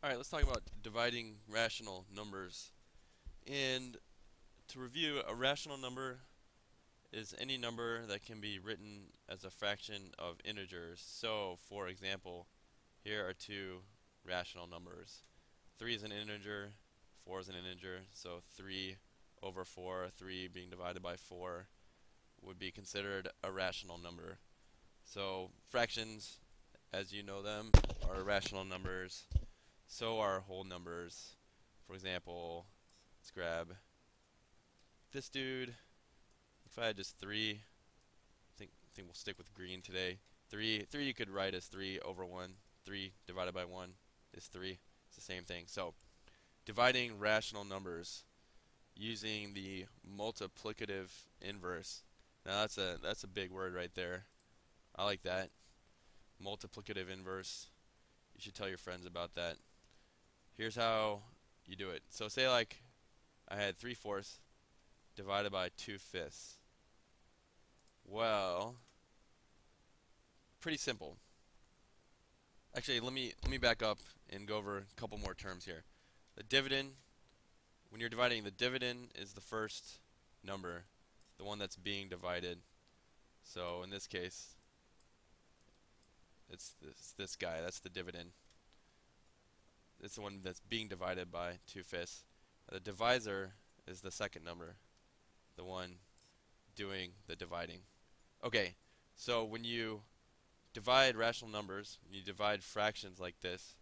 Alright, let's talk about dividing rational numbers. And to review, a rational number is any number that can be written as a fraction of integers. So, for example, here are two rational numbers. 3 is an integer, 4 is an integer, so 3 over 4, 3 being divided by 4, would be considered a rational number. So, fractions, as you know them, are rational numbers. So are whole numbers. For example, let's grab this dude. If I had just 3, I think we'll stick with green today. 3 you could write as 3 over 1. 3 divided by 1 is 3. It's the same thing. So, dividing rational numbers using the multiplicative inverse. Now that's a big word right there. I like that. Multiplicative inverse. You should tell your friends about that. Here's how you do it. So say like I had 3/4 divided by 2/5. Well, pretty simple. Actually, let me back up and go over a couple more terms here. The dividend, when you're dividing, the dividend is the first number, the one that's being divided. So in this case, it's this guy. That's the dividend. It's the one that's being divided by 2/5. The divisor is the second number, the one doing the dividing. Okay, so when you divide rational numbers, when you divide fractions like this,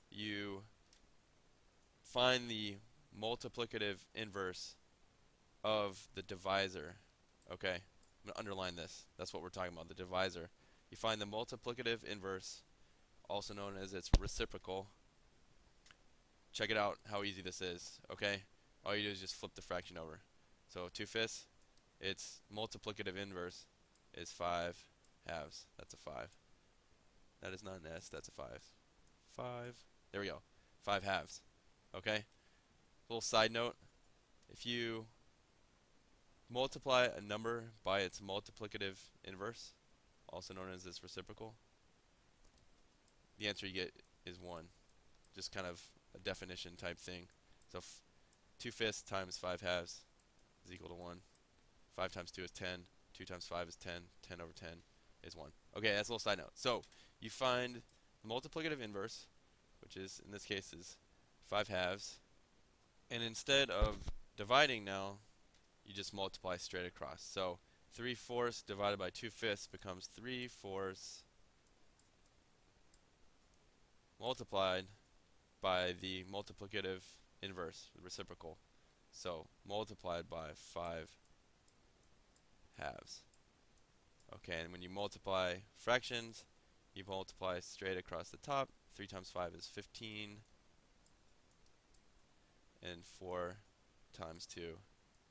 you find the multiplicative inverse of the divisor. Okay, I'm going to underline this. That's what we're talking about, the divisor. You find the multiplicative inverse, also known as its reciprocal. Check it out how easy this is, okay? All you do is just flip the fraction over. So 2/5, its multiplicative inverse is 5 halves. That's a 5. That is not an S, that's a 5. 5. There we go. 5 halves. Okay? Little side note, if you multiply a number by its multiplicative inverse, also known as its reciprocal, the answer you get is 1. Just kind of a definition type thing. So 2/5 times 5 halves is equal to 1. 5 times 2 is 10. 2 times 5 is 10. 10 over 10 is 1. Okay, that's a little side note. So you find the multiplicative inverse, which is, in this case, is 5 halves. And instead of dividing now, you just multiply straight across. So 3/4 divided by 2/5 becomes 3/4 multiplied by the multiplicative inverse, the reciprocal. So multiplied by 5 halves. Okay, and when you multiply fractions, you multiply straight across the top. 3 times 5 is 15, and 4 times 2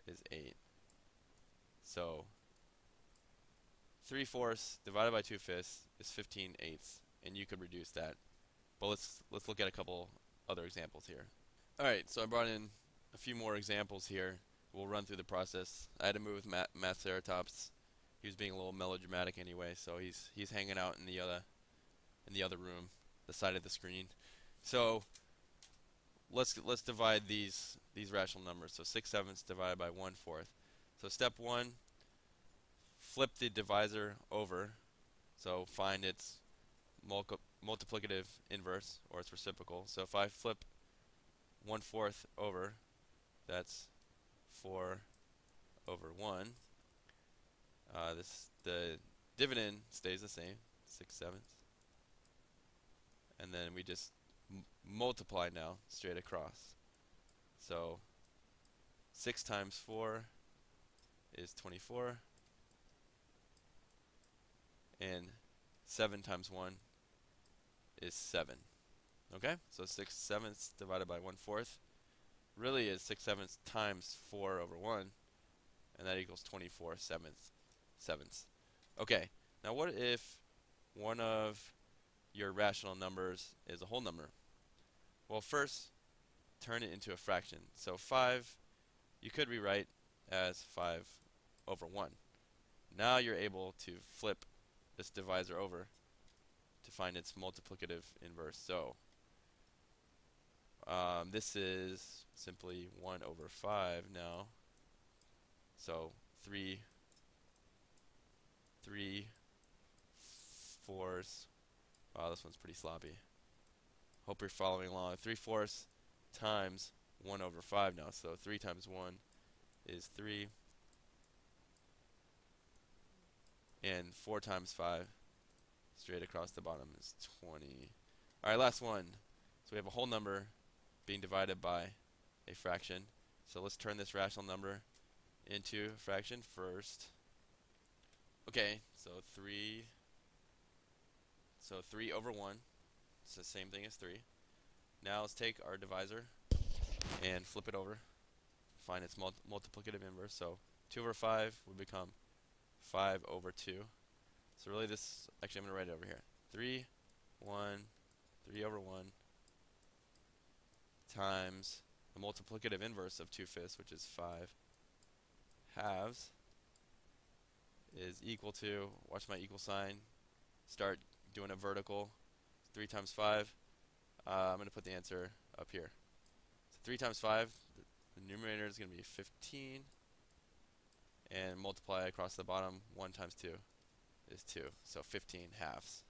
is 8. So 3/4 divided by 2/5 is 15/8, and you could reduce that. But let's look at a couple other examples here. Alright, so I brought in a few more examples here. We'll run through the process. I had to move Mathceratops. He was being a little melodramatic anyway, so he's hanging out in the other room, the side of the screen. So let's divide these rational numbers. So 6/7 divided by 1/4. So step 1, flip the divisor over. So find its multiplicative inverse, or its reciprocal. So if I flip 1/4 over, that's 4 over 1. The dividend stays the same, 6/7. And then we just multiply now straight across. So 6 times 4 is 24, and 7 times 1 is 7. Okay, so 6/7 divided by 1/4 really is 6/7 times 4 over 1, and that equals 24/7. Okay, now what if one of your rational numbers is a whole number? Well, first, turn it into a fraction. So 5, you could rewrite as 5 over 1. Now you're able to flip this divisor over to find its multiplicative inverse. So This is simply 1 over 5 now. So 3/4. Wow, this one's pretty sloppy. Hope you're following along. 3/4 times 1 over 5 now. So 3 times 1 is 3. And 4 times 5 straight across the bottom is 20. Alright, last one. So we have a whole number being divided by a fraction. So let's turn this rational number into a fraction first. Okay, so 3 over 1. It's the same thing as 3. Now let's take our divisor and flip it over. Find its multiplicative inverse. So 2 over 5 would become 5 over 2. So really this, actually I'm going to write it over here. 3 over 1 times the multiplicative inverse of 2/5, which is 5 halves, is equal to, watch my equal sign, start doing a vertical. 3 times 5, I'm going to put the answer up here. So 3 times 5, the numerator is going to be 15, and multiply across the bottom. 1 times 2 is 2, so 15 halves.